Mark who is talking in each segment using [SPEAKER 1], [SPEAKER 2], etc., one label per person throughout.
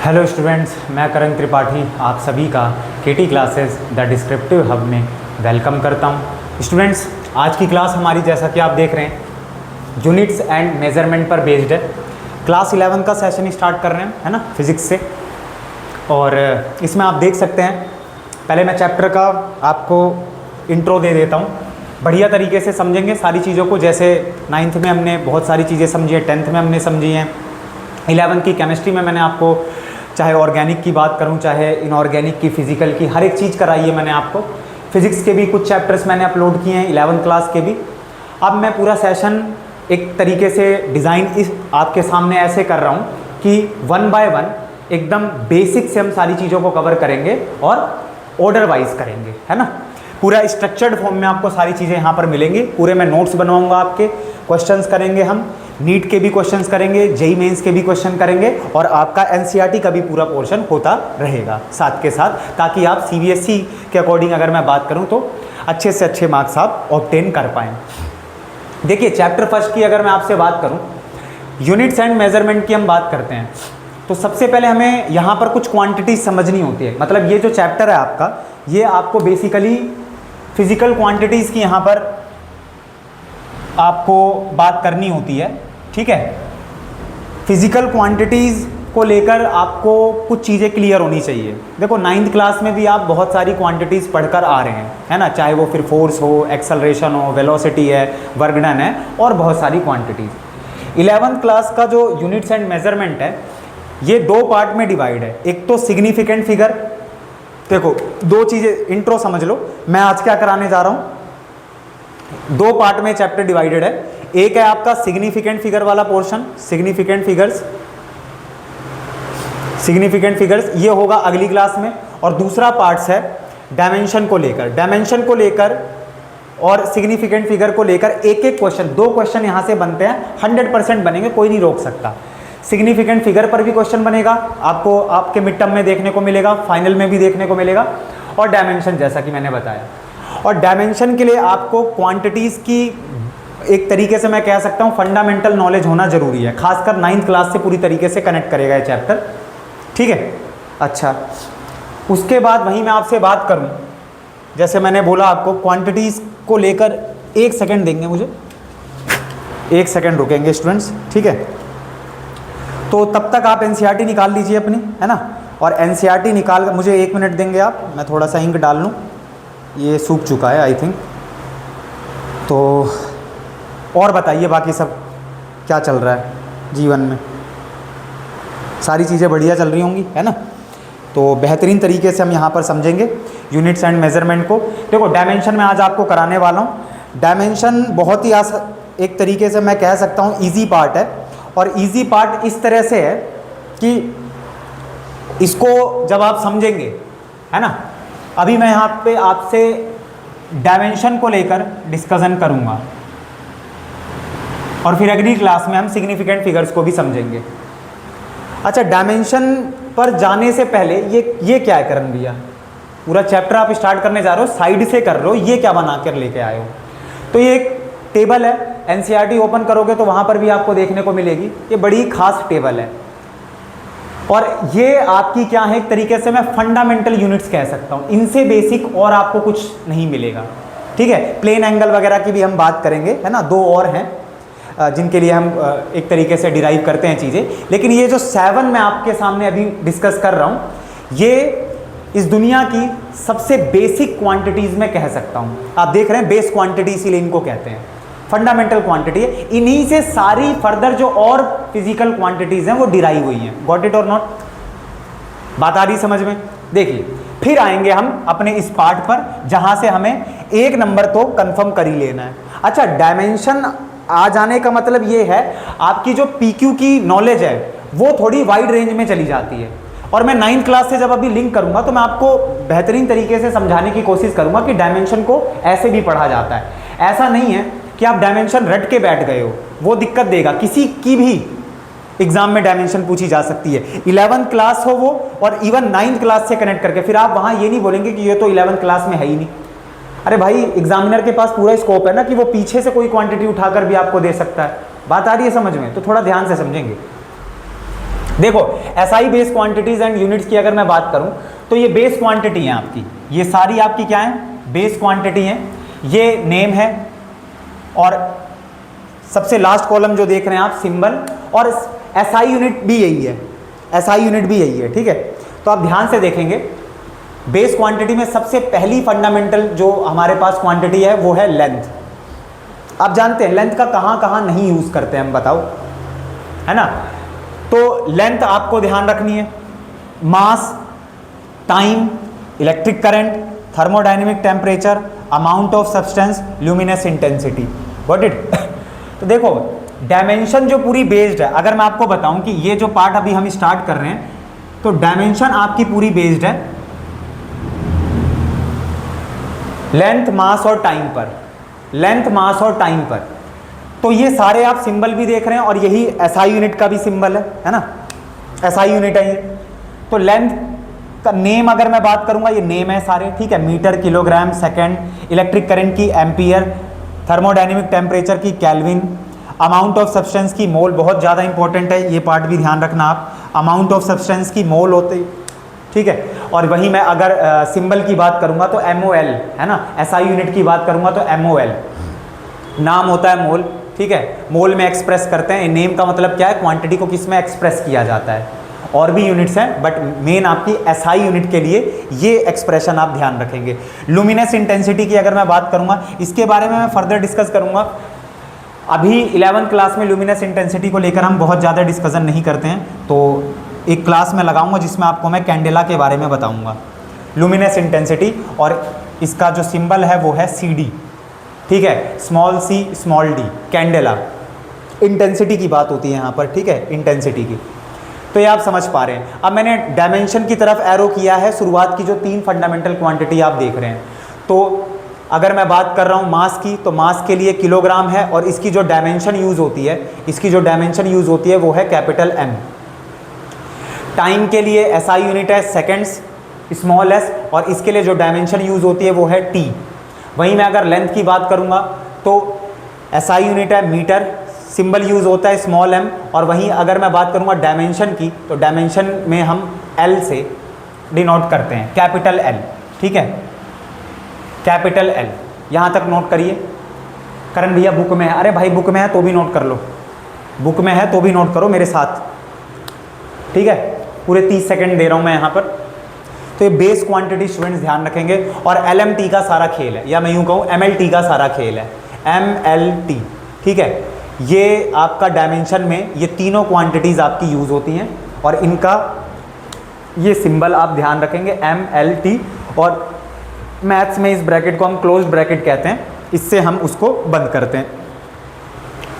[SPEAKER 1] Hello students, मैं करण त्रिपाठी आप सभी का केटी क्लासेस द डिस्क्रिप्टिव हब में वेलकम करता हूं। स्टूडेंट्स, आज की क्लास हमारी जैसा कि आप देख रहे हैं यूनिट्स एंड मेजरमेंट पर बेस्ड है। क्लास 11 का सेशन स्टार्ट कर रहे हैं, है ना, फिज़िक्स से। और इसमें आप देख सकते हैं, पहले मैं चैप्टर का आपको इंट्रो दे देता हूँ। बढ़िया तरीके से समझेंगे सारी चीज़ों को। जैसे 9th में हमने बहुत सारी चीज़ें समझी है, 10th में हमने समझी हैं, 11th की केमिस्ट्री में मैंने आपको चाहे ऑर्गेनिक की बात करूं, चाहे इनऑर्गेनिक की, फिजिकल की, हर एक चीज़ कराई है मैंने आपको। फिजिक्स के भी कुछ चैप्टर्स मैंने अपलोड किए हैं 11th क्लास के भी। अब मैं पूरा सेशन एक तरीके से डिज़ाइन इस आपके सामने ऐसे कर रहा हूं कि 1 बाय 1 एकदम बेसिक से हम सारी चीज़ों को कवर करेंगे और ऑर्डर वाइज करेंगे, है ना। पूरा स्ट्रक्चर्ड फॉर्म में आपको सारी चीज़ें यहाँ पर मिलेंगी। पूरे मैं नोट्स बनवाऊँगा, आपके क्वेश्चंस करेंगे हम, नीट के भी क्वेश्चंस करेंगे, जेई मेंस के भी क्वेश्चन करेंगे, और आपका एनसीईआरटी का भी पूरा पोर्शन होता रहेगा साथ के साथ, ताकि आप सीबीएसई के अकॉर्डिंग अगर मैं बात करूं तो अच्छे से अच्छे मार्क्स आप ऑब्टेन कर पाएँ। देखिए, चैप्टर फर्स्ट की अगर मैं आपसे बात करूं, यूनिट्स एंड मेजरमेंट की हम बात करते हैं, तो सबसे पहले हमें यहाँ पर कुछ क्वांटिटीज समझनी होती है। मतलब ये जो चैप्टर है आपका, ये आपको बेसिकली फिजिकल क्वांटिटीज़ की यहाँ पर आपको बात करनी होती है, ठीक है। फिजिकल क्वांटिटीज़ को लेकर आपको कुछ चीज़ें क्लियर होनी चाहिए। देखो, 9th क्लास में भी आप बहुत सारी क्वांटिटीज़ पढ़कर आ रहे हैं, है ना, चाहे वो फिर फोर्स हो, एक्सेलरेशन हो, वेलोसिटी है, वर्क डन है, और बहुत सारी क्वांटिटीज़। 11th क्लास का जो यूनिट्स एंड मेजरमेंट है, ये दो पार्ट में डिवाइड है। एक तो सिग्निफिकेंट फिगर। देखो, दो चीज़ें, इंट्रो समझ लो, मैं आज क्या कराने जा रहा हूँ। दो पार्ट में चैप्टर डिवाइडेड है। एक है आपका सिग्निफिकेंट फिगर वाला पोर्शन, सिग्निफिकेंट फिगर्स ये होगा अगली क्लास में। और दूसरा पार्ट्स है डायमेंशन को लेकर और सिग्निफिकेंट फिगर को लेकर एक एक क्वेश्चन, दो क्वेश्चन यहाँ से बनते हैं, 100% बनेंगे, कोई नहीं रोक सकता। सिग्निफिकेंट फिगर पर भी क्वेश्चन बनेगा, आपको आपके मिड टर्म में देखने को मिलेगा, फाइनल में भी देखने को मिलेगा। और डायमेंशन, जैसा कि मैंने बताया, और डायमेंशन के लिए आपको क्वांटिटीज़ की एक तरीके से मैं कह सकता हूँ फंडामेंटल नॉलेज होना जरूरी है। खासकर 9th क्लास से पूरी तरीके से कनेक्ट करेगा ये चैप्टर, ठीक है। अच्छा, उसके बाद वहीं मैं आपसे बात करूँ, जैसे मैंने बोला आपको क्वांटिटीज़ को लेकर, एक सेकेंड देंगे मुझे, एक सेकेंड रुकेंगे स्टूडेंट्स, ठीक है। तो तब तक आप एनसीईआरटी निकाल लीजिए अपनी, है ना। और एनसीईआरटी निकाल कर मुझे 1 मिनट देंगे आप, मैं थोड़ा सा इंक डाल लूँ, ये सूख चुका है आई थिंक। तो और बताइए बाकी सब क्या चल रहा है जीवन में। सारी चीज़ें बढ़िया चल रही होंगी, है ना। तो बेहतरीन तरीके से हम यहाँ पर समझेंगे यूनिट्स एंड मेजरमेंट को। देखो, डायमेंशन मैं आज आपको कराने वाला हूँ। डायमेंशन बहुत ही एक तरीके से मैं कह सकता हूँ ईजी पार्ट है। और ईजी पार्ट इस तरह से है कि इसको जब आप समझेंगे, है ना, अभी मैं यहाँ पे आपसे डायमेंशन को लेकर डिस्कशन करूँगा, और फिर अगली क्लास में हम सिग्निफिकेंट फिगर्स को भी समझेंगे। अच्छा, डायमेंशन पर जाने से पहले ये क्या है करण भैया, पूरा चैप्टर आप स्टार्ट करने जा रहे हो, साइड से कर रहे हो, ये क्या बना कर लेके आए हो। तो ये एक टेबल है, एनसीईआरटी ओपन करोगे तो वहाँ पर भी आपको देखने को मिलेगी। ये बड़ी खास टेबल है, और ये आपकी क्या है, एक तरीके से मैं फंडामेंटल यूनिट्स कह सकता हूँ। इनसे बेसिक और आपको कुछ नहीं मिलेगा, ठीक है। प्लेन एंगल वगैरह की भी हम बात करेंगे, है ना, 2 और हैं जिनके लिए हम एक तरीके से डिराइव करते हैं चीज़ें। लेकिन ये जो 7 मैं आपके सामने अभी डिस्कस कर रहा हूँ, ये इस दुनिया की सबसे बेसिक क्वांटिटीज़ में कह सकता हूँ। आप देख रहे हैं बेस क्वांटिटी, इसीलिए इनको कहते हैं फंडामेंटल क्वांटिटी है। इन्हीं से सारी फर्दर जो और फिजिकल क्वांटिटीज़ हैं वो डिराइव हुई हैं। गॉट इट और नॉट? बात आ रही समझ में? देखिए, फिर आएंगे हम अपने इस पार्ट पर जहाँ से हमें एक नंबर तो कंफर्म कर ही लेना है। अच्छा, डायमेंशन आ जाने का मतलब ये है आपकी जो पीक्यू की नॉलेज है वो थोड़ी वाइड रेंज में चली जाती है। और मैं 9th क्लास से जब अभी लिंक करूंगा तो मैं आपको बेहतरीन तरीके से समझाने की कोशिश करूंगा कि डायमेंशन को ऐसे भी पढ़ा जाता है। ऐसा नहीं है कि आप डायमेंशन रट के बैठ गए हो, वो दिक्कत देगा। किसी की भी एग्जाम में डायमेंशन पूछी जा सकती है, 11th क्लास हो वो, और इवन 9th क्लास से कनेक्ट करके। फिर आप वहाँ ये नहीं बोलेंगे कि ये तो 11th क्लास में है ही नहीं। अरे भाई, एग्जामिनर के पास पूरा स्कोप है ना कि वो पीछे से कोई क्वांटिटी उठाकर भी आपको दे सकता है। बात आ रही है समझ में? तो थोड़ा ध्यान से समझेंगे। देखो SI base quantities and units की अगर मैं बात करूं तो ये बेस क्वांटिटी है आपकी, ये सारी आपकी क्या है, बेस क्वांटिटी है। ये नेम है और सबसे लास्ट कॉलम जो देख रहे हैं आप सिंबल, और एसआई यूनिट भी यही है, एसआई यूनिट भी यही है, ठीक है। तो आप ध्यान से देखेंगे बेस क्वांटिटी में सबसे पहली फंडामेंटल जो हमारे पास क्वांटिटी है वो है लेंथ। आप जानते हैं लेंथ का कहां कहां नहीं यूज करते हैं हम, बताओ, है ना। तो लेंथ आपको ध्यान रखनी है, mass, time, electric current, thermodynamic temperature, amount of substance, luminous intensity, got it. तो देखो डायमेंशन जो पूरी बेस्ड है, अगर मैं आपको बताऊं कि ये जो पार्ट अभी हम स्टार्ट कर रहे हैं तो डायमेंशन आपकी पूरी बेस्ड है लेंथ, मास और टाइम पर, लेंथ, मास और टाइम पर। तो ये सारे आप सिंबल भी देख रहे हैं और यही एसआई यूनिट का भी सिंबल है ना, एसआई यूनिट है ये। तो लेंथ का नेम अगर मैं बात करूंगा, ये नेम है सारे, ठीक है, metre, kilogram, second, electric current की एम्पियर, थर्मोडायनेमिक टेम्परेचर की केल्विन, अमाउंट ऑफ सब्सटेंस की मोल, बहुत ज़्यादा इंपॉर्टेंट है ये पार्ट भी ध्यान रखना आप, अमाउंट ऑफ सब्सटेंस की मोल होते, ठीक है। और वहीं मैं अगर सिंबल की बात करूंगा तो MOL है ना, एसआई यूनिट की बात करूंगा तो MOL नाम होता है मोल, ठीक है, मोल में एक्सप्रेस करते हैं। नेम का मतलब क्या है, क्वांटिटी को किस में एक्सप्रेस किया जाता है। और भी यूनिट्स हैं बट मेन आपकी एसआई यूनिट के लिए ये एक्सप्रेशन आप ध्यान रखेंगे। लुमिनस इंटेंसिटी की अगर मैं बात करूंगा, इसके बारे में मैं फर्दर डिस्कस करूंगा। अभी 11th क्लास में लुमिनस इंटेंसिटी को लेकर हम बहुत ज़्यादा डिस्कशन नहीं करते हैं, तो एक क्लास में लगाऊंगा जिसमें आपको मैं कैंडेला के बारे में बताऊंगा, लुमिनस इंटेंसिटी, और इसका जो सिंबल है वो है CD, ठीक है, small c small d, candela. Intensity की बात होती है यहाँ पर, ठीक है, इंटेंसिटी की। तो ये आप समझ पा रहे हैं। अब मैंने डायमेंशन की तरफ एरो किया है, शुरुआत की जो 3 फंडामेंटल क्वांटिटी आप देख रहे हैं। तो अगर मैं बात कर रहा हूँ मास की, तो मास के लिए किलोग्राम है और इसकी जो डायमेंशन यूज़ होती है, इसकी जो डायमेंशन यूज़ होती है वो है कैपिटल M। टाइम के लिए एसआई यूनिट है सेकेंड्स, स्मॉल s, और इसके लिए जो डायमेंशन यूज़ होती है वो है T। वहीं मैं अगर लेंथ की बात करूँगा तो एसआई यूनिट है मीटर, सिंबल यूज़ होता है स्मॉल m, और वहीं अगर मैं बात करूँगा डायमेंशन की तो डायमेंशन में हम L से डिनोट करते हैं, कैपिटल L, ठीक है, कैपिटल L। यहाँ तक नोट करिए। करण भैया बुक में है, अरे भाई बुक में है तो भी नोट कर लो, बुक में है तो भी नोट करो मेरे साथ, ठीक है, पूरे 30 सेकंड दे रहा हूँ मैं यहाँ पर। तो ये बेस क्वांटिटी स्टूडेंट्स ध्यान रखेंगे, और LMT का सारा खेल है, या मैं यूँ कहूँ MLT का सारा खेल है, MLT, ठीक है। ये आपका डायमेंशन में ये तीनों क्वांटिटीज़ आपकी यूज़ होती हैं, और इनका ये सिंबल आप ध्यान रखेंगे MLT, और मैथ्स में इस ब्रैकेट को हम क्लोज्ड ब्रैकेट कहते हैं, इससे हम उसको बंद करते हैं।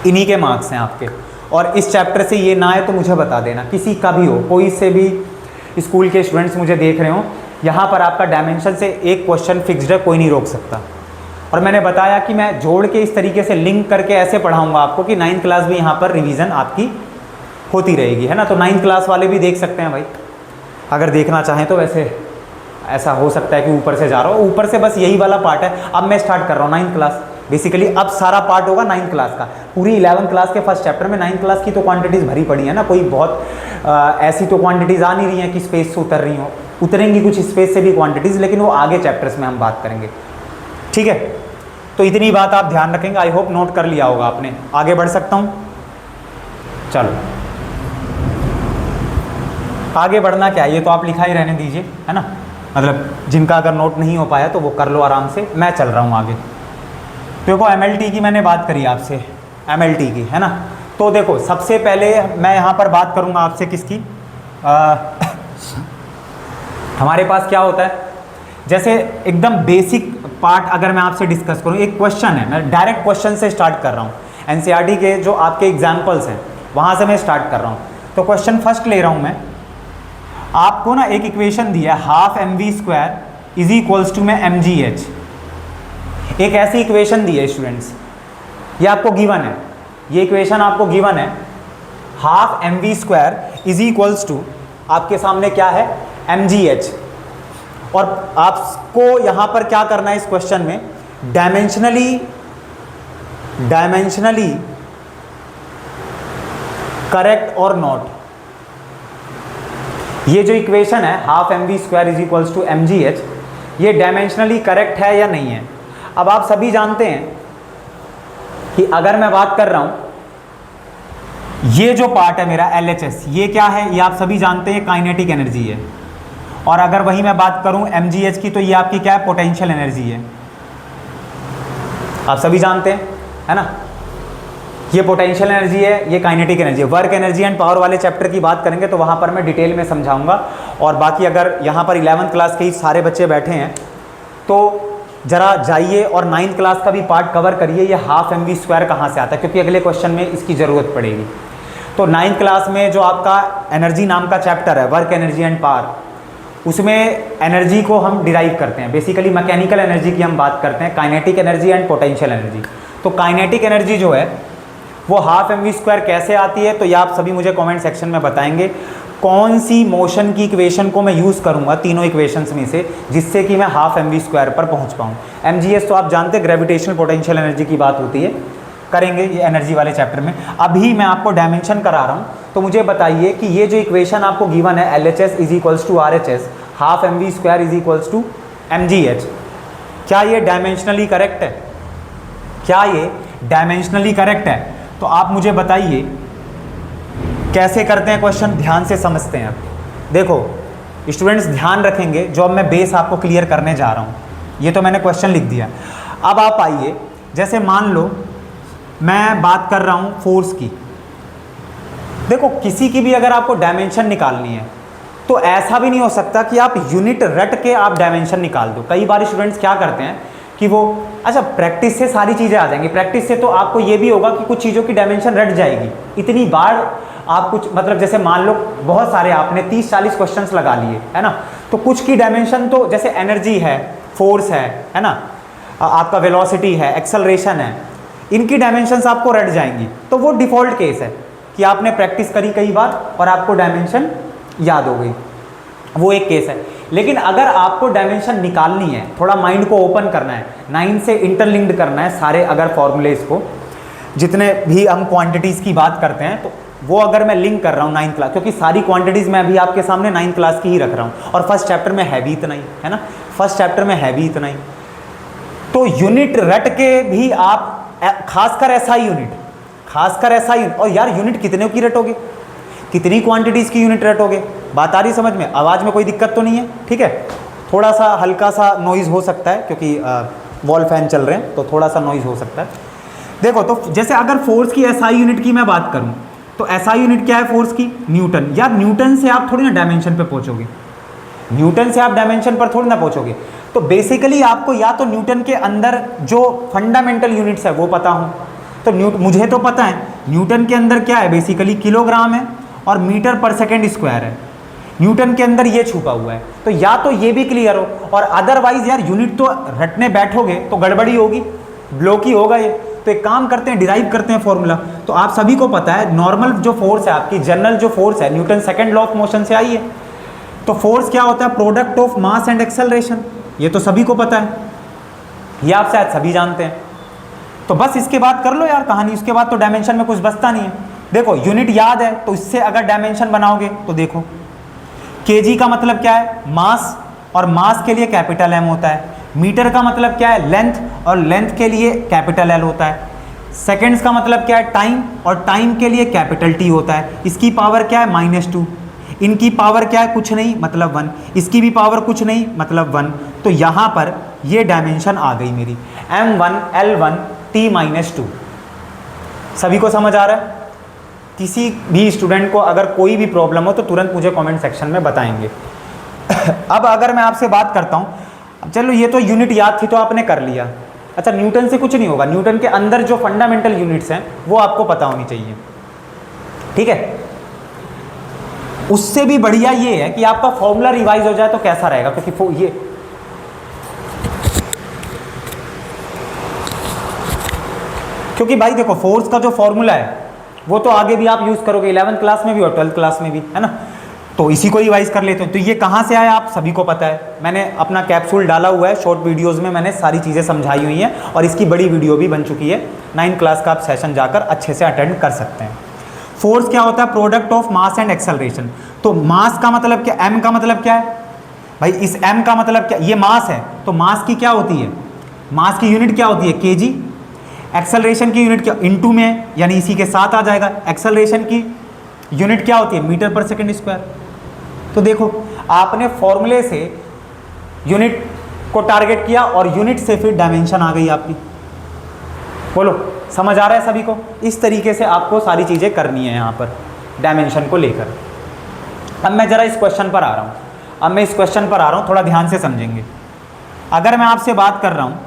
[SPEAKER 1] इन्हीं के मार्क्स हैं आपके, और इस चैप्टर से ये ना आए तो मुझे बता देना, किसी का भी हो, कोई से भी स्कूल के स्टूडेंट्स मुझे देख रहे हो, यहाँ पर आपका डायमेंशन से एक क्वेश्चन फिक्स्ड है, कोई नहीं रोक सकता। और मैंने बताया कि मैं जोड़ के इस तरीके से लिंक करके ऐसे पढ़ाऊंगा आपको कि 9th क्लास भी यहाँ पर रिवीजन आपकी होती रहेगी, है ना। तो 9th क्लास वाले भी देख सकते हैं भाई, अगर देखना चाहें तो। वैसे ऐसा हो सकता है कि ऊपर से जा रहा हो, ऊपर से बस यही वाला पार्ट है। अब मैं स्टार्ट कर रहा हूँ 9th क्लास, बेसिकली अब सारा पार्ट होगा 9th क्लास का। पूरी 11th क्लास के फर्स्ट चैप्टर में 9th क्लास की तो क्वांटिटीज़ भरी पड़ी है ना, कोई बहुत ऐसी तो क्वांटिटीज़ आ नहीं रही हैं कि स्पेस से उतर रही हो, उतरेंगी कुछ स्पेस से भी क्वांटिटीज़, लेकिन वो आगे चैप्टर्स में हम बात करेंगे, ठीक है। तो इतनी बात आप ध्यान रखेंगे, आई होप नोट कर लिया होगा आपने। आगे बढ़ सकता हूँ, चलो आगे बढ़ना क्या है ये तो आप लिखा ही रहने दीजिए, है ना, मतलब जिनका अगर नोट नहीं हो पाया तो वो कर लो आराम से, मैं चल रहा हूँ आगे। देखो MLT की मैंने बात करी आपसे, MLT की, है ना। तो देखो सबसे पहले मैं यहाँ पर बात करूँगा आपसे किसकी, हमारे पास क्या होता है, जैसे एकदम बेसिक पार्ट अगर मैं आपसे डिस्कस करूँ, एक क्वेश्चन है, मैं डायरेक्ट क्वेश्चन से स्टार्ट कर रहा हूँ, NCERT के जो आपके एग्जाम्पल्स हैं वहाँ से मैं स्टार्ट कर रहा हूँ। तो क्वेश्चन फर्स्ट ले रहा हूँ मैं, आपको ना एक इक्वेशन दिया है, half mv² is equals to में mgh। एक ऐसी इक्वेशन दी है स्टूडेंट्स, ये आपको गिवन है, ये इक्वेशन आपको गिवन है, half mv² is equals to, आपके सामने क्या है, mgh। और आपको यहां पर क्या करना है इस क्वेश्चन में, डायमेंशनली करेक्ट और नॉट, ये जो इक्वेशन है half M V square is equals to M G H, ये डायमेंशनली करेक्ट है या नहीं है। अब आप सभी जानते हैं कि अगर मैं बात कर रहा हूं, ये जो पार्ट है मेरा एल एच एस, ये क्या है, ये आप सभी जानते हैं काइनेटिक एनर्जी है। और अगर वही मैं बात करूं एम जी एच की, तो ये आपकी क्या है, पोटेंशियल एनर्जी है। आप सभी जानते हैं, है ना, ये पोटेंशियल एनर्जी है, ये काइनेटिक एनर्जी है। वर्क एनर्जी एंड पावर वाले चैप्टर की बात करेंगे तो वहाँ पर मैं डिटेल में समझाऊंगा। और बाकी अगर यहाँ पर 11th क्लास के ही सारे बच्चे बैठे हैं तो ज़रा जाइए और 9th क्लास का भी पार्ट कवर करिए, ये हाफ एम वी स्क्वायर कहाँ से आता है, क्योंकि अगले क्वेश्चन में इसकी ज़रूरत पड़ेगी। तो 9th क्लास में जो आपका एनर्जी नाम का चैप्टर है, वर्क एनर्जी एंड पावर, उसमें एनर्जी को हम डिराइव करते हैं। बेसिकली मैकेनिकल एनर्जी की हम बात करते हैं, kinetic energy and potential energy. तो काइनेटिक एनर्जी जो है वो हाफ एम वी स्क्वायर कैसे आती है, तो ये आप सभी मुझे कमेंट सेक्शन में बताएंगे। कौन सी मोशन की इक्वेशन को मैं यूज़ करूंगा तीनों इक्वेशंस में से, जिससे कि मैं हाफ एम वी स्क्वायर पर पहुंच पाऊँ। एम जी एस तो आप जानते हैं ग्रेविटेशनल पोटेंशियल एनर्जी की बात होती है, करेंगे ये एनर्जी वाले चैप्टर में। अभी मैं आपको डायमेंशन करा रहा हूँ, तो मुझे बताइए कि ये जो इक्वेशन आपको गिवन है L H S is equals to R H S, half M V square is equals to M G H, क्या ये डायमेंशनली करेक्ट है? क्या ये डायमेंशनली करेक्ट है? तो आप मुझे बताइए कैसे करते हैं क्वेश्चन, ध्यान से समझते हैं। आप देखो स्टूडेंट्स, ध्यान रखेंगे, जो अब मैं बेस आपको क्लियर करने जा रहा हूँ, ये तो मैंने क्वेश्चन लिख दिया। अब आप आइए, जैसे मान लो मैं बात कर रहा हूँ फोर्स की। देखो किसी की भी अगर आपको डायमेंशन निकालनी है तो ऐसा भी नहीं हो सकता कि आप यूनिट रट के आप डायमेंशन निकाल दो। कई बार स्टूडेंट्स क्या करते हैं कि वो, अच्छा प्रैक्टिस से सारी चीज़ें आ जाएंगी, प्रैक्टिस से तो आपको ये भी होगा कि कुछ चीज़ों की डायमेंशन रट जाएगी। इतनी बार आप कुछ, मतलब जैसे मान लो बहुत सारे आपने 30-40 क्वेश्चंस लगा लिए, है ना, तो कुछ की डायमेंशन तो जैसे एनर्जी है, फोर्स है ना, आपका वेलोसिटी है, एक्सेलरेशन है, इनकी डायमेंशंस आपको रट जाएंगी। तो वो डिफ़ॉल्ट केस है कि आपने प्रैक्टिस करी कई बार और आपको डायमेंशन याद हो गई, वो एक केस है। लेकिन अगर आपको डायमेंशन निकालनी है, थोड़ा माइंड को ओपन करना है, 9 से इंटरलिंक्ड करना है सारे अगर फॉर्मूलेज को, जितने भी हम क्वांटिटीज़ की बात करते हैं, तो वो अगर मैं लिंक कर रहा हूँ 9th क्लास, क्योंकि सारी क्वांटिटीज़ मैं अभी आपके सामने 9th क्लास की ही रख रहा हूँ, और फर्स्ट चैप्टर में है भी इतना ही, है ना, फर्स्ट चैप्टर में है भी इतना ही। तो यूनिट रट के भी आप, खासकर एसआई यूनिट, और यार यूनिट कितने की रटोगे, कितनी क्वांटिटीज़ की यूनिट रटोगे, बात आ रही समझ में? आवाज़ में कोई दिक्कत तो नहीं है? ठीक है, थोड़ा सा हल्का सा नॉइज़ हो सकता है क्योंकि वॉल फैन चल रहे हैं, तो थोड़ा सा नॉइज़ हो सकता है। देखो, तो जैसे अगर फोर्स की एसआई यूनिट की मैं बात करूं, तो एसआई यूनिट क्या है फोर्स की? न्यूटन। यार न्यूटन से आप थोड़ी ना डायमेंशन पे पहुंचोगे, न्यूटन से आप डायमेंशन पर थोड़ी ना पहुंचोगे। तो बेसिकली आपको या तो न्यूटन के अंदर जो फंडामेंटल यूनिट्स है वो पता हो, तो मुझे तो पता है न्यूटन के अंदर क्या है, बेसिकली किलोग्राम है और मीटर पर सेकेंड स्क्वायर है, न्यूटन के अंदर ये छुपा हुआ है। तो या तो ये भी क्लियर हो, और अदरवाइज यार यूनिट तो रटने बैठोगे तो गड़बड़ी होगी, ब्लॉक ही होगा ये। तो एक काम करते हैं, डिराइव करते हैं फॉर्मूला। तो आप सभी को पता है नॉर्मल जो फोर्स है आपकी, जनरल जो फोर्स है, Newton second law of motion से आई है। तो फोर्स क्या होता है? Product of mass and acceleration, ये तो सभी को पता है, ये आप शायद सभी जानते हैं। तो बस इसके बाद कर लो यार कहानी, उसके बाद तो डायमेंशन में कुछ बचता नहीं है। देखो यूनिट याद है तो इससे अगर डायमेंशन बनाओगे तो देखो, केजी का मतलब क्या है? मास, और मास के लिए कैपिटल एम होता है। मीटर का मतलब क्या है? लेंथ, और लेंथ के लिए कैपिटल एल होता है। सेकेंड्स का मतलब क्या है? टाइम, और टाइम के लिए कैपिटल टी होता है। इसकी पावर क्या है? -2। इनकी पावर क्या है? कुछ नहीं, मतलब 1। इसकी भी पावर कुछ नहीं, मतलब 1। तो यहाँ पर ये डायमेंशन आ गई मेरी, m1 l1 t-2। सभी को समझ आ रहा है? किसी भी स्टूडेंट को अगर कोई भी प्रॉब्लम हो तो तुरंत मुझे कमेंट सेक्शन में बताएंगे। अब अगर मैं आपसे बात करता हूँ, चलो ये तो यूनिट याद थी तो आपने कर लिया। अच्छा, न्यूटन से कुछ नहीं होगा, न्यूटन के अंदर जो फंडामेंटल यूनिट्स हैं वो आपको पता होनी चाहिए, ठीक है। उससे भी बढ़िया ये है कि आपका फॉर्मूला रिवाइज हो जाए तो कैसा रहेगा, क्योंकि ये क्योंकि भाई देखो फोर्स का जो फॉर्मूला है वो तो आगे भी आप यूज़ करोगे, 11th क्लास में भी और 12th क्लास में भी, है ना। तो इसी को रिवाइज कर लेते हैं। तो ये कहाँ से आया आप सभी को पता है, मैंने अपना कैप्सूल डाला हुआ है, शॉर्ट वीडियोस में मैंने सारी चीज़ें समझाई हुई हैं और इसकी बड़ी वीडियो भी बन चुकी है। 9th क्लास का आप सेशन जाकर अच्छे से अटेंड कर सकते हैं। फोर्स क्या होता है? Product of mass and acceleration. तो मास का मतलब क्या, m का मतलब क्या है भाई? इस m का मतलब क्या? ये मास है, तो मास की क्या होती है? मास की यूनिट क्या होती है? kg। एक्सेलरेशन की यूनिट क्या इनटू में है, यानी इसी के साथ आ जाएगा। एक्सेलरेशन की यूनिट क्या होती है? मीटर पर सेकंड स्क्वायर। तो देखो आपने फॉर्मूले से यूनिट को टारगेट किया और यूनिट से फिर डायमेंशन आ गई आपकी। बोलो समझ आ रहा है सभी को? इस तरीके से आपको सारी चीज़ें करनी है यहाँ पर डायमेंशन को लेकर। अब मैं ज़रा इस क्वेश्चन पर आ रहा हूँ, थोड़ा ध्यान से समझेंगे। अगर मैं आपसे बात कर रहा हूँ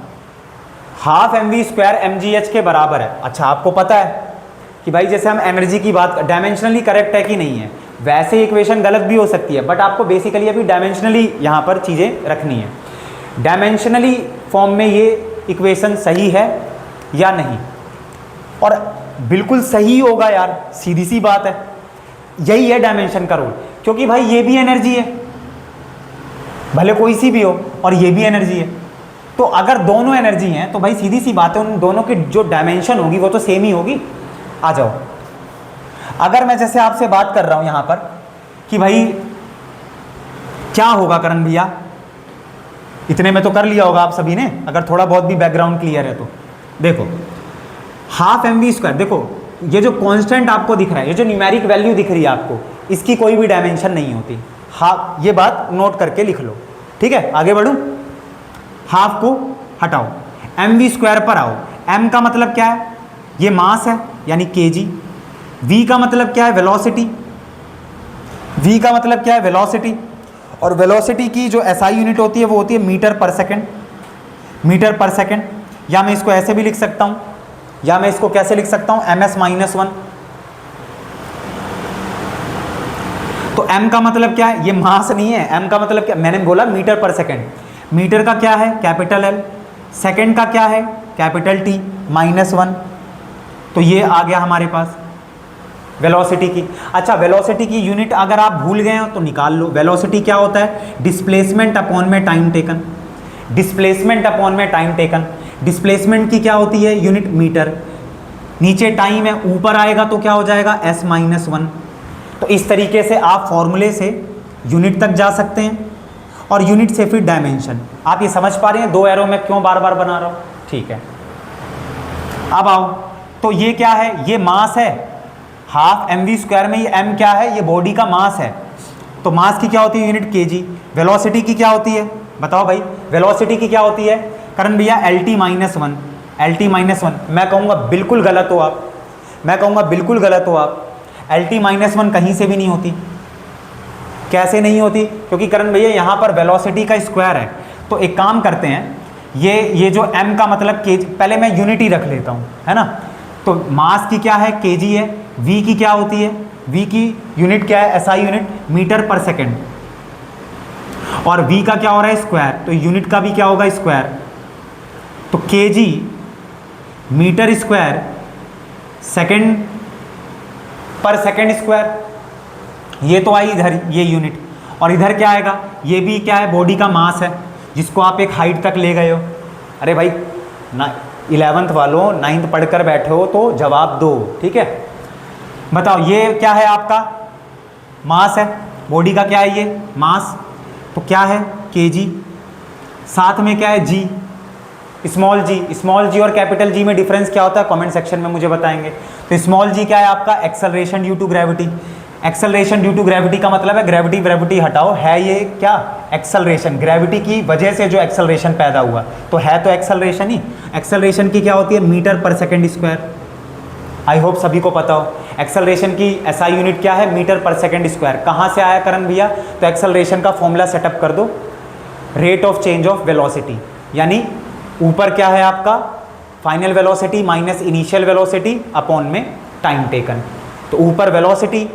[SPEAKER 1] हाफ mv² mgh के बराबर है। अच्छा आपको पता है कि भाई जैसे हम एनर्जी की बात, डायमेंशनली करेक्ट है कि नहीं है? वैसे इक्वेशन गलत भी हो सकती है, बट आपको बेसिकली अभी डायमेंशनली यहाँ पर चीज़ें रखनी है। डायमेंशनली फॉर्म में ये इक्वेशन सही है या नहीं? और बिल्कुल सही होगा यार, सीधी सी बात है, यही है डायमेंशन का रूल। क्योंकि भाई ये भी एनर्जी है, भले कोई सी भी हो, और ये भी एनर्जी है। तो अगर दोनों एनर्जी हैं तो भाई सीधी सी बात है, उन दोनों की जो डायमेंशन होगी वो तो सेम ही होगी। आ जाओ, अगर मैं जैसे आपसे बात कर रहा हूं यहां पर कि भाई क्या होगा करण भैया, इतने में तो कर लिया होगा आप सभी ने, अगर थोड़ा बहुत भी बैकग्राउंड क्लियर है तो। देखो हाफ mv², देखो ये जो कांस्टेंट आपको दिख रहा है, ये जो न्यूमेरिक वैल्यू दिख रही है आपको, इसकी कोई भी डायमेंशन नहीं होती। हाफ, ये बात नोट करके लिख लो, ठीक है? आगे बढ़ूं, हाफ को हटाओ, mv² पर आओ। m का मतलब क्या है? ये मास है यानी kg। v का मतलब क्या है? वेलोसिटी। v का मतलब क्या है? वेलोसिटी। और वेलोसिटी की जो SI यूनिट होती है वो होती है मीटर पर सेकंड। मीटर पर सेकंड, या मैं इसको ऐसे भी लिख सकता हूं, या मैं इसको कैसे लिख सकता हूं? ms-1। तो m का मतलब क्या है? ये मास नहीं है। m का मतलब क्या? मैंने बोला मीटर पर सेकंड। मीटर का क्या है? Capital L। सेकंड का क्या है? Capital T -1। तो ये आ गया हमारे पास वेलोसिटी की। अच्छा, वेलोसिटी की यूनिट अगर आप भूल गए हो तो निकाल लो। वेलोसिटी क्या होता है? डिस्प्लेसमेंट अपॉन में टाइम टेकन। डिस्प्लेसमेंट अपॉन में टाइम टेकन। डिस्प्लेसमेंट की क्या होती है? Unit metre. नीचे टाइम है, ऊपर आएगा तो क्या हो जाएगा? s-1। तो इस तरीके से आप फॉर्मूले से यूनिट तक जा सकते हैं और यूनिट से फिर डायमेंशन। आप ये समझ पा रहे हैं 2 एरो में क्यों बार बार बना रहा हूँ? ठीक है, अब आओ, तो ये क्या है? ये मास है। हाफ mv² में ये m क्या है? ये बॉडी का मास है। तो मास की क्या होती है? Unit kg। वेलोसिटी की क्या होती है? बताओ भाई, वेलोसिटी की क्या होती है करण भैया? LT-1। LT-1 मैं कहूँगा बिल्कुल गलत हो आप, मैं कहूँगा बिल्कुल गलत हो आप। LT-1 कहीं से भी नहीं होती। कैसे नहीं होती? क्योंकि करण भैया यहाँ पर वेलोसिटी का स्क्वायर है। तो एक काम करते हैं, ये जो m का मतलब kg, पहले मैं यूनिट ही रख लेता हूँ, है ना? तो मास की क्या है? kg है। v की क्या होती है? v की यूनिट क्या है? SI यूनिट मीटर पर सेकंड। और v का क्या हो रहा है? स्क्वायर। तो यूनिट का भी क्या होगा? स्क्वायर। तो kg मीटर स्क्वायर सेकंड पर सेकंड स्क्वायर, ये तो आई इधर ये यूनिट। और इधर क्या आएगा? ये भी क्या है? बॉडी का मास है, जिसको आप एक हाइट तक ले गए हो। अरे भाई ना 11th वालों 9th पढ़कर बैठे हो तो जवाब दो, ठीक है? बताओ ये क्या है? आपका मास है, बॉडी का क्या है? ये मास। तो क्या है? kg। साथ में क्या है? g, small g। Small g और कैपिटल G में डिफरेंस क्या होता है? कमेंट सेक्शन में मुझे बताएंगे। तो स्मॉल g क्या है आपका? Acceleration due to gravity. Acceleration due to gravity का मतलब है ग्रेविटी हटाओ, है ये क्या? एक्सेलरेशन। ग्रेविटी की वजह से जो एक्सेलरेशन पैदा हुआ, तो है तो एक्सेलरेशन ही। एक्सेलरेशन की क्या होती है? मीटर पर सेकंड स्क्वायर। आई होप सभी को पता हो। एक्सेलरेशन की SI यूनिट क्या है? मीटर पर सेकंड स्क्वायर। कहाँ से आया करण भैया? तो एक्सेलरेशन का फॉर्मूला सेटअप कर दो, rate of change of velocity, यानी ऊपर क्या है आपका? Final velocity minus initial velocity upon में टाइम टेकन। तो ऊपर वेलोसिटी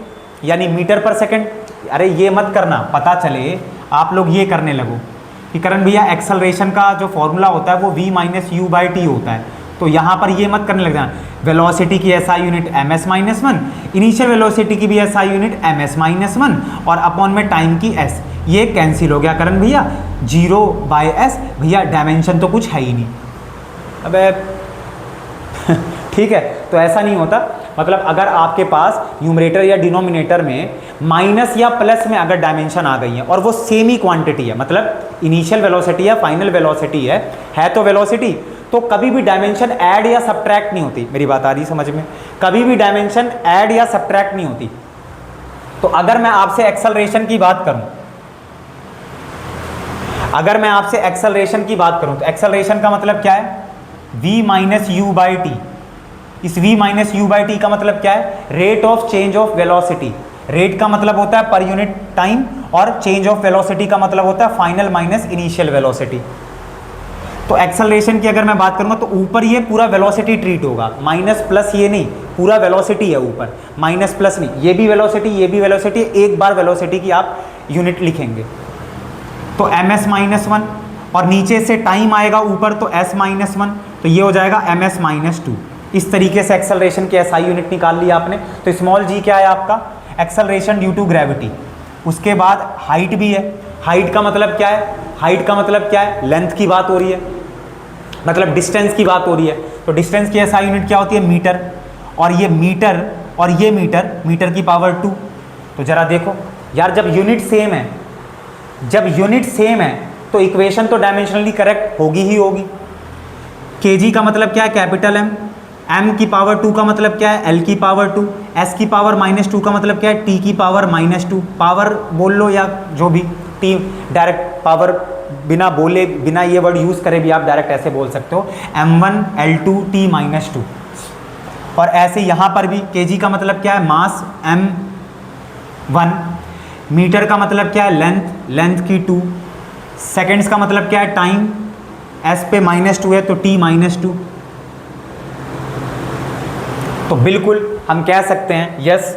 [SPEAKER 1] यानी मीटर पर सेकंड। अरे ये मत करना, पता चले आप लोग ये करने लगो कि करण भैया एक्सेलरेशन का जो फॉर्मूला होता है वो v - u/t होता है। तो यहाँ पर ये मत करने लग जाना। वेलोसिटी की SI unit ms-1, initial velocity की भी SI यूनिट ms-1 और अपॉन में टाइम की s। ये कैंसिल हो गया करण भैया, 0/s। भैया डायमेंशन तो कुछ है ही नहीं। अबे ठीक है, तो ऐसा नहीं होता, मतलब अगर आपके पास न्यूमरेटर या डिनोमिनेटर में माइनस या प्लस में अगर डायमेंशन आ गई है और वो सेम ही क्वांटिटी है, मतलब इनिशियल वेलोसिटी या फाइनल वेलोसिटी है तो वेलोसिटी, तो कभी भी डायमेंशन ऐड या सब्ट्रैक्ट नहीं होती। मेरी बात आ रही समझ में? कभी भी डायमेंशन ऐड या सब्ट्रैक्ट नहीं होती। तो अगर मैं आपसे एक्सेलरेशन की बात करूं, अगर मैं आपसे एक्सेलरेशन की बात करूं तो एक्सेलरेशन का मतलब क्या है? v minus you by T. इस v minus you by T का मतलब क्या है? Rate of change of velocity. Rate का मतलब होता है पर यूनिट टाइम और चेंज ऑफ वेलोसिटी का मतलब होता है फाइनल माइनस इनिशियल वेलोसिटी। तो एक्सेलरेशन की अगर मैं बात करूंगा तो ऊपर ये पूरा वेलोसिटी ट्रीट होगा, माइनस प्लस ये नहीं, पूरा वेलोसिटी है ऊपर, माइनस प्लस नहीं, ये भी वेलोसिटी ये भी वेलोसिटी, एक बार वेलोसिटी की आप यूनिट लिखेंगे तो ms माइनस वन, और नीचे से टाइम आएगा ऊपर तो s माइनस वन, तो ये हो जाएगा ms माइनस टू। इस तरीके से एक्सेलरेशन की SI यूनिट निकाल ली आपने। तो स्मॉल g क्या है आपका? Acceleration due to gravity. उसके बाद हाइट भी है। हाइट का मतलब क्या है? हाइट का मतलब क्या है? लेंथ की बात हो रही है, मतलब डिस्टेंस की बात हो रही है। तो डिस्टेंस की SI यूनिट क्या होती है? मीटर। और ये मीटर और ये मीटर, मीटर की पावर 2। तो जरा देखो यार, जब यूनिट सेम है, जब यूनिट सेम है तो इक्वेशन तो डायमेंशनली करेक्ट होगी ही होगी। केजी का मतलब क्या है? Capital M। m की पावर 2 का मतलब क्या है? l की पावर 2। s की पावर माइनस 2 का मतलब क्या है? t की पावर माइनस 2। पावर बोल लो या जो भी, t डायरेक्ट पावर बिना बोले, बिना ये वर्ड यूज़ करे भी आप डायरेक्ट ऐसे बोल सकते हो, m1 l2 t माइनस 2। और ऐसे यहाँ पर भी kg का मतलब क्या है? मास m1। मीटर का मतलब क्या है? लेंथ, लेंथ की 2। सेकेंड्स का मतलब क्या है? टाइम, s पे माइनस 2 है तो t माइनस 2। तो बिल्कुल हम कह सकते हैं yes,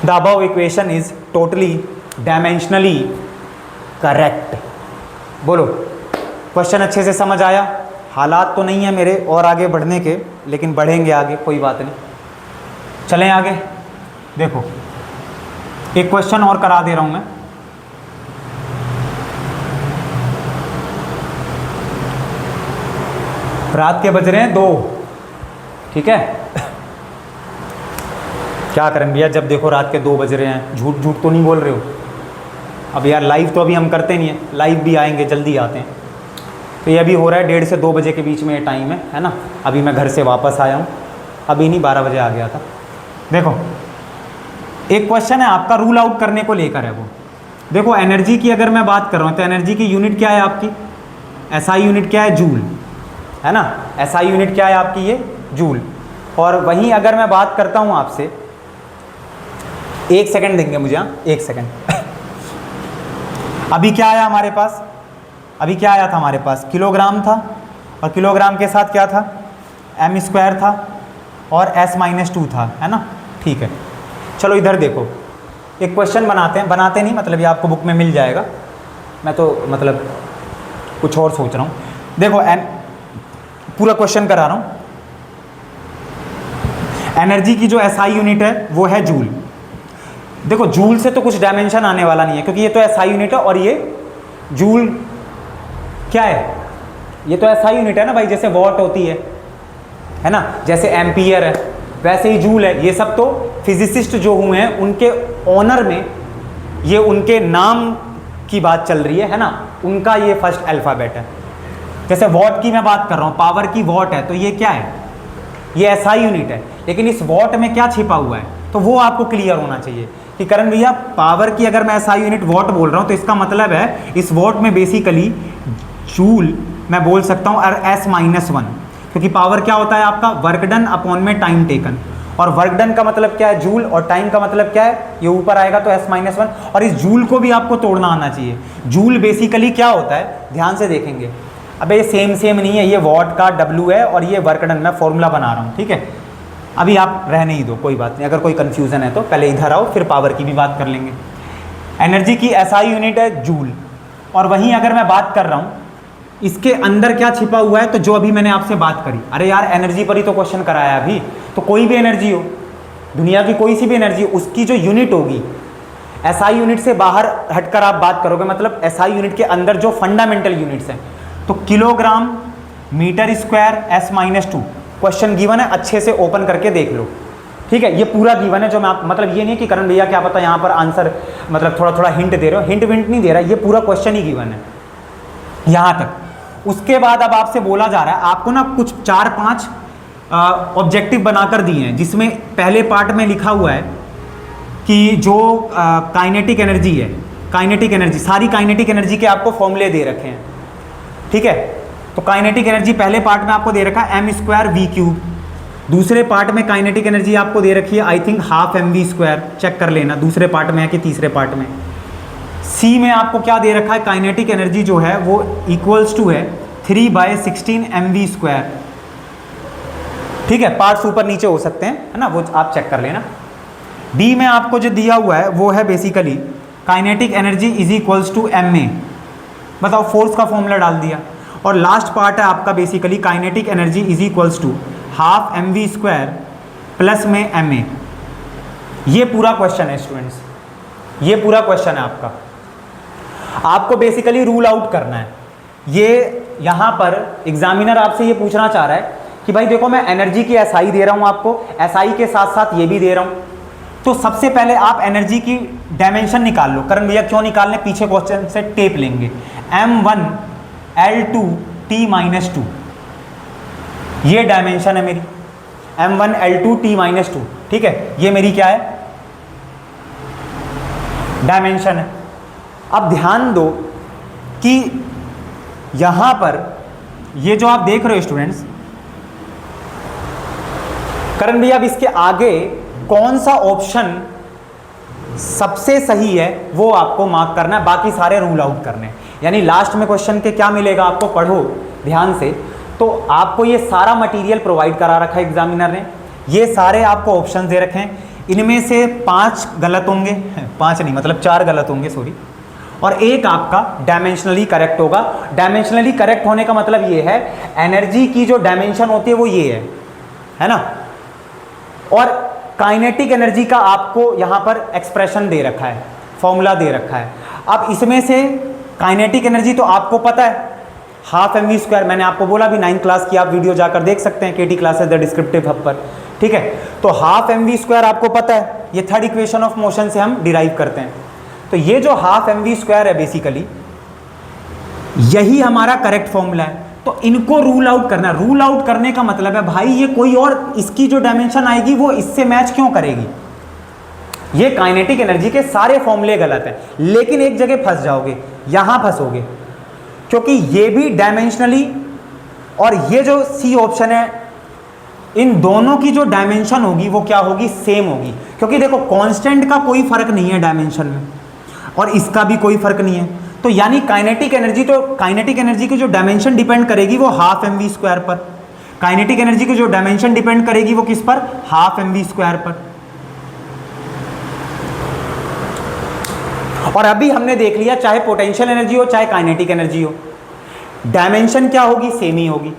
[SPEAKER 1] the above equation is totally dimensionally correct. बोलो, क्वेश्चन अच्छे से समझ आया? हालात तो नहीं है मेरे और आगे बढ़ने के, लेकिन बढ़ेंगे आगे, कोई बात नहीं। चलें आगे। देखो एक क्वेश्चन और करा दे रहा हूं मैं। रात के बज रहे हैं 2, ठीक है? क्या करें भैया, जब देखो रात के 2 बज रहे हैं, झूठ झूठ तो नहीं बोल रहे हो? अब यार लाइव तो अभी हम करते नहीं है, लाइव भी आएंगे, जल्दी आते हैं। तो ये अभी हो रहा है 1:30 से 2 बजे के बीच में ये टाइम है ना? अभी मैं घर से वापस आया हूँ, अभी नहीं 12 बजे आ गया था। देखो एक क्वेश्चन है आपका, रूल आउट करने को लेकर है वो। देखो एनर्जी की अगर मैं बात कर रहा हूँ तो एनर्जी की यूनिट क्या है आपकी? SI यूनिट क्या है? जूल, है ना? SI यूनिट क्या है आपकी? ये जूल। और वहीं अगर मैं बात करता हूँ आपसे, 1 सेकंड देंगे मुझे, हाँ 1 सेकंड। अभी क्या आया हमारे पास? अभी क्या आया था हमारे पास? किलोग्राम था, और किलोग्राम के साथ क्या था? m² था और s माइनस 2 था, है ना? ठीक है, चलो इधर देखो, एक क्वेश्चन बनाते हैं, बनाते नहीं मतलब ये आपको बुक में मिल जाएगा, मैं तो मतलब कुछ और सोच रहा हूँ। देखो पूरा क्वेश्चन करा रहा हूँ। एनर्जी की जो SI यूनिट है वो है जूल। देखो जूल से तो कुछ डायमेंशन आने वाला नहीं है, क्योंकि ये तो SI यूनिट है, और ये जूल क्या है? ये तो SI यूनिट है ना भाई, जैसे वॉट होती है ना, जैसे एम्पियर है, वैसे ही जूल है। ये सब तो फिजिसिस्ट जो हुए हैं उनके ऑनर में, ये उनके नाम की बात चल रही है ना, उनका ये फर्स्ट अल्फ़ाबेट है। जैसे वॉट की मैं बात कर रहा हूँ, पावर की वॉट है, तो ये क्या है? ये SI यूनिट है। लेकिन इस वॉट में क्या छिपा हुआ है, तो वो आपको क्लियर होना चाहिए कि करण भैया पावर की अगर मैं SI यूनिट वॉट बोल रहा हूँ तो इसका मतलब है इस वॉट में बेसिकली जूल मैं बोल सकता हूँ, और s-1, क्योंकि पावर क्या होता है आपका? वर्क डन अपॉन में टाइम टेकन, और वर्क डन का मतलब क्या है? जूल, और टाइम का मतलब क्या है? ये ऊपर आएगा तो s-1। और इस जूल को भी आपको तोड़ना आना चाहिए। जूल बेसिकली क्या होता है, ध्यान से देखेंगे। अबे ये सेम नहीं है, ये वॉट का W है और ये वर्क डन, मैं फॉर्मूला बना रहा हूँ, ठीक है? अभी आप रहने ही दो, कोई बात नहीं। अगर कोई कन्फ्यूज़न है तो पहले इधर आओ, फिर पावर की भी बात कर लेंगे। एनर्जी की SI यूनिट है जूल, और वहीं अगर मैं बात कर रहा हूँ इसके अंदर क्या छिपा हुआ है, तो जो अभी मैंने आपसे बात करी, अरे यार एनर्जी पर ही तो क्वेश्चन कराया अभी, तो कोई भी एनर्जी हो, दुनिया की कोई सी भी एनर्जी हो, उसकी जो यूनिट होगी SI यूनिट से बाहर हटकर आप बात करोगे, मतलब SI यूनिट के अंदर जो फंडामेंटल यूनिट्स हैं, तो kilogram metre square s-2, question given है, अच्छे से ओपन करके देख लो, ठीक है। ये पूरा गिवन है जो मैं मतलब ये नहीं कि करण भैया क्या पता यहाँ पर आंसर मतलब थोड़ा थोड़ा हिंट दे रहे हो, हिंट विंट नहीं दे रहा, ये पूरा क्वेश्चन ही गिवन है यहाँ तक। उसके बाद अब आपसे बोला जा रहा है आपको ना कुछ 4-5 ऑब्जेक्टिव बनाकर दिए हैं, जिसमें पहले पार्ट में लिखा हुआ है कि जो काइनेटिक एनर्जी है, काइनेटिक एनर्जी, सारी काइनेटिक एनर्जी के आपको फॉर्मूले दे रखे हैं, ठीक है। तो काइनेटिक एनर्जी पहले पार्ट में आपको दे रखा है m²v³। दूसरे पार्ट में काइनेटिक एनर्जी आपको दे रखी है आई थिंक ½ mv², चेक कर लेना दूसरे पार्ट में है कि तीसरे पार्ट में। सी में आपको क्या दे रखा है, काइनेटिक एनर्जी जो है वो इक्वल्स टू है 3/16 mv², ठीक है। पार्ट्स ऊपर नीचे हो सकते हैं, है ना, वो आप चेक कर लेना। डी में आपको जो दिया हुआ है वो है basically kinetic energy is equals to ma, बताओ फोर्स का फॉर्मूला डाल दिया। और लास्ट पार्ट है आपका basically kinetic energy is equals to ½ mv² plus में ma। ये पूरा क्वेश्चन है स्टूडेंट्स, ये पूरा क्वेश्चन है आपका। आपको बेसिकली रूल आउट करना है। ये यहाँ पर एग्जामिनर आपसे ये पूछना चाह रहा है कि भाई देखो मैं एनर्जी की SI दे रहा हूँ आपको, SI के साथ साथ ये भी दे रहा हूँ, तो सबसे पहले आप एनर्जी की डायमेंशन निकाल लो। करण भैया क्यों निकालने, पीछे क्वेश्चन से टेप लेंगे। m1L2T-2 ये डायमेंशन है मेरी, m1L2T-2, ठीक है, ये मेरी क्या है, डायमेंशन है। अब ध्यान दो कि यहां पर ये जो आप देख रहे हो स्टूडेंट्स, करण भैया अब इसके आगे कौन सा ऑप्शन सबसे सही है वो आपको मार्क करना है, बाकी सारे रूल आउट करने हैं। यानी लास्ट में क्वेश्चन के क्या मिलेगा आपको, पढ़ो ध्यान से, तो आपको ये सारा मटेरियल प्रोवाइड करा रखा है एग्जामिनर ने, ये सारे आपको ऑप्शन दे रखे हैं, इनमें से 5 गलत होंगे, 5 नहीं मतलब 4 गलत होंगे सॉरी, और एक आपका डायमेंशनली करेक्ट होगा। डायमेंशनली करेक्ट होने का मतलब ये है एनर्जी की जो डायमेंशन होती है वो ये है ना, और काइनेटिक एनर्जी का आपको यहाँ पर एक्सप्रेशन दे रखा है, फॉर्मूला दे रखा है। अब इसमें से काइनेटिक एनर्जी तो आपको पता है ½ mv², मैंने आपको बोला भी 9th क्लास की आप वीडियो जाकर देख सकते हैं KT classes the descriptive hub पर, ठीक है। तो ½ mv² आपको पता है, ये थर्ड इक्वेशन ऑफ मोशन से हम डिराइव करते हैं। तो ये जो ½ mv² है बेसिकली यही हमारा करेक्ट फॉर्मूला है। तो इनको रूल आउट करना, रूल आउट करने का मतलब है भाई ये कोई और इसकी जो डायमेंशन आएगी वो इससे मैच क्यों करेगी। ये काइनेटिक एनर्जी के सारे फॉर्मूले गलत हैं, लेकिन एक जगह फंस जाओगे, यहां फंसोगे, क्योंकि ये भी डायमेंशनली और ये जो सी ऑप्शन है इन दोनों की जो डायमेंशन होगी वो क्या होगी, सेम होगी। क्योंकि देखो कांस्टेंट का कोई फर्क नहीं है डायमेंशन में और इसका भी कोई फर्क नहीं है, तो यानी काइनेटिक एनर्जी, तो काइनेटिक एनर्जी की जो डायमेंशन डिपेंड करेगी वो ½ mv² पर, काइनेटिक एनर्जी की जो डायमेंशन डिपेंड करेगी वो किस पर, ½ mv² पर। और अभी हमने देख लिया चाहे पोटेंशियल एनर्जी हो चाहे काइनेटिक एनर्जी हो, डायमेंशन क्या होगी, सेम ही होगी।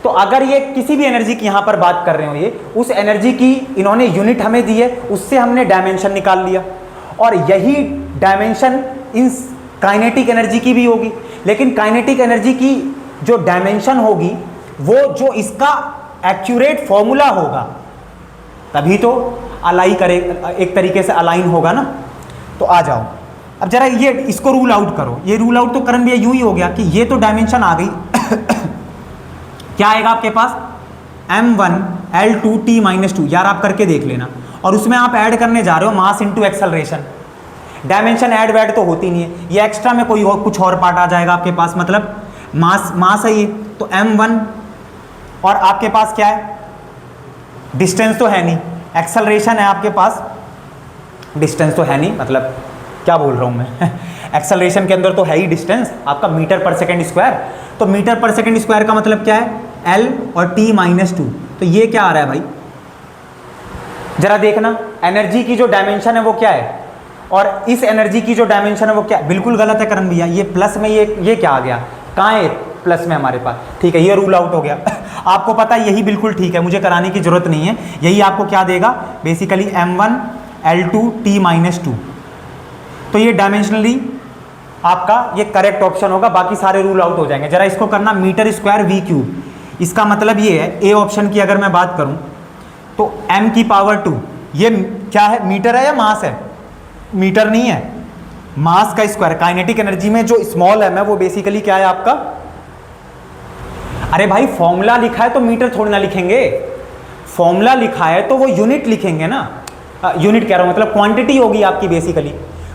[SPEAKER 1] तो अगर ये किसी भी एनर्जी की यहां पर बात कर रहे हो, ये उस एनर्जी की इन्होंने यूनिट हमें दी है, उससे हमने डायमेंशन निकाल लिया, और यही डायमेंशन इन काइनेटिक एनर्जी की भी होगी। लेकिन काइनेटिक एनर्जी की जो डायमेंशन होगी वो जो इसका एक्यूरेट फॉर्मूला होगा तभी तो अलाइन करे, एक तरीके से अलाइन होगा ना। तो आ जाओ अब जरा ये इसको रूल आउट करो। ये रूल आउट तो करण भैया यूं ही हो गया कि ये तो डायमेंशन आ गई क्या आएगा आपके पास, m1L2T-2, यार आप करके देख लेना, और उसमें आप ऐड करने जा रहे हो mass into acceleration. Dimension add वैड तो होती नहीं है, ये एक्स्ट्रा में कोई और कुछ और पार्ट आ जाएगा आपके पास, मतलब मास है ये, तो m1 और आपके पास क्या है, डिस्टेंस तो है नहीं, एक्सेलरेशन है आपके पास, डिस्टेंस तो है नहीं, मतलब क्या बोल रहा हूँ मैं एक्सेलरेशन के अंदर तो है ही डिस्टेंस आपका मीटर पर सेकेंड स्क्वायर, तो मीटर पर सेकेंड स्क्वायर का मतलब क्या है, L और T-2, तो ये क्या आ रहा है भाई, जरा देखना एनर्जी की जो डायमेंशन है वो क्या है और इस एनर्जी की जो डायमेंशन है वो क्या, बिल्कुल गलत है करण भैया, ये प्लस में ये क्या आ गया, कहाँ है प्लस में हमारे पास, ठीक है ये रूल आउट हो गया आपको पता है यही बिल्कुल ठीक है, मुझे कराने की जरूरत नहीं है, यही आपको क्या देगा बेसिकली m1L2T-2, तो ये डायमेंशनली आपका ये करेक्ट ऑप्शन होगा, बाकी सारे रूल आउट हो जाएंगे। जरा इसको करना मीटर स्क्वायर V क्यूब, इसका मतलब ये है, ए ऑप्शन की अगर मैं बात करूं तो m की पावर 2, ये क्या है, मीटर है या मास है? मीटर नहीं है, मास का स्क्वायर। काइनेटिक एनर्जी में जो स्मॉल m है वो बेसिकली क्या है आपका, अरे भाई फॉर्मूला लिखा है तो मीटर थोड़ी ना लिखेंगे, फॉर्मूला लिखा है तो वो यूनिट लिखेंगे ना। यूनिट कह रहा हूं, मतलब क्वांटिटी होगी आपकी बेसिकली।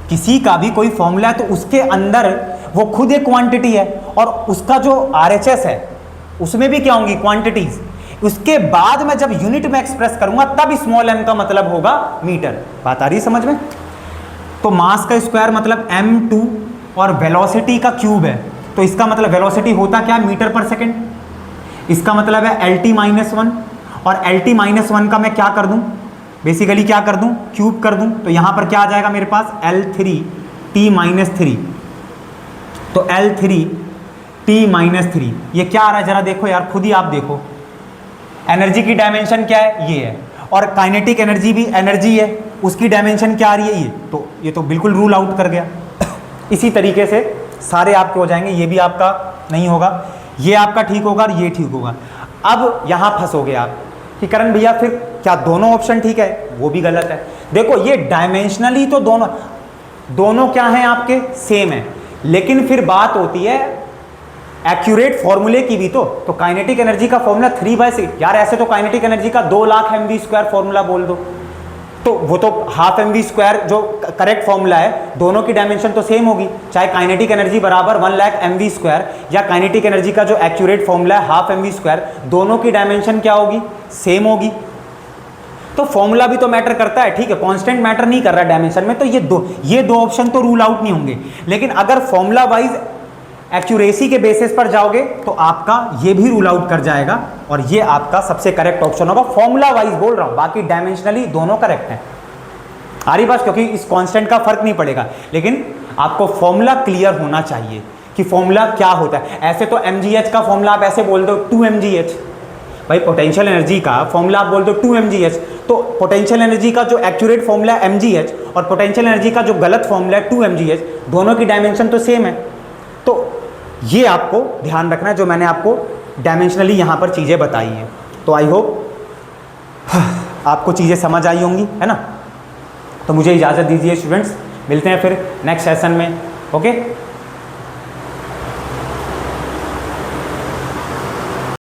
[SPEAKER 1] किसी का भी कोई फॉर्मूला है तो उसके अंदर वो खुद एक क्वांटिटी है, और उसका जो RHS है उसमें भी क्या होंगी, क्वांटिटीज। उसके बाद मैं जब यूनिट में एक्सप्रेस करूंगा तब स्मॉल m का मतलब होगा मीटर। बात आ रही है समझ में? तो मास का स्क्वायर मतलब m2 और वेलोसिटी का क्यूब है, तो इसका मतलब वेलोसिटी होता क्या है, मीटर पर सेकेंड। इसका मतलब है LT-1, और LT-1 का मैं क्या कर दूं, बेसिकली क्या कर दूं, क्यूब कर दूं। तो यहां पर क्या आ जाएगा मेरे पास, L3T-3। तो L3T-3 ये क्या आ रहा है जरा देखो यार, खुद ही आप देखो। एनर्जी की डायमेंशन क्या है, ये है, और काइनेटिक एनर्जी भी एनर्जी है, उसकी डायमेंशन क्या आ रही है, ये तो बिल्कुल रूल आउट कर गया। इसी तरीके से सारे आपके हो जाएंगे, ये भी आपका नहीं होगा, ये आपका ठीक होगा और ये ठीक होगा। अब यहां फंसोगे आप कि करण भैया फिर क्या दोनों ऑप्शन ठीक है? वो भी गलत है। देखो ये डायमेंशनली तो दोनों क्या हैं आपके, सेम है, लेकिन फिर बात होती है एक्यूरेट फॉर्मूले की भी। तो काइनेटिक एनर्जी का फॉर्मूला 3/6 यार, ऐसे तो काइनेटिक एनर्जी का 2 लाख mv² फॉर्मूला बोल दो, तो वो तो हाफ mv² जो करेक्ट फॉर्मूला है, दोनों की डायमेंशन तो सेम होगी, चाहे काइनेटिक एनर्जी बराबर 1 लाख mv² या काइनेटिक एनर्जी का जो एक्यूरेट फॉर्मूला है हाफ mv², दोनों की डायमेंशन क्या होगी, सेम होगी। तो फॉर्मूला भी तो मैटर करता है, ठीक है, कांस्टेंट मैटर नहीं कर रहा डायमेंशन में, तो ये दो ऑप्शन तो रूल आउट नहीं होंगे। लेकिन अगर फॉर्मूला वाइज एक्यूरेसी के बेसिस पर जाओगे तो आपका ये भी रूल आउट कर जाएगा, और ये आपका सबसे करेक्ट ऑप्शन होगा। फॉर्मूला वाइज बोल रहा हूं, बाकी डायमेंशनली दोनों करेक्ट हैं। आ रही बात, क्योंकि इस कांस्टेंट का फर्क नहीं पड़ेगा, लेकिन आपको फॉर्मूला क्लियर होना चाहिए कि फॉर्मूला क्या होता है। ऐसे तो mgh का फॉर्मूला आप ऐसे बोल दो 2 mgh, भाई पोटेंशियल एनर्जी का फॉर्मूला आप बोल दो 2 mgh, तो पोटेंशियल एनर्जी का जो एक्यूरेट फॉर्मूला है mgh, और पोटेंशियल एनर्जी का जो गलत फॉर्मूला है 2 mgh, दोनों की डायमेंशन तो सेम है। तो ये आपको ध्यान रखना है, जो मैंने आपको डायमेंशनली यहाँ पर चीज़ें बताई हैं। तो आई होप आपको चीज़ें समझ आई होंगी, है ना? तो मुझे इजाज़त दीजिए स्टूडेंट्स, मिलते हैं फिर नेक्स्ट सेशन में। ओके।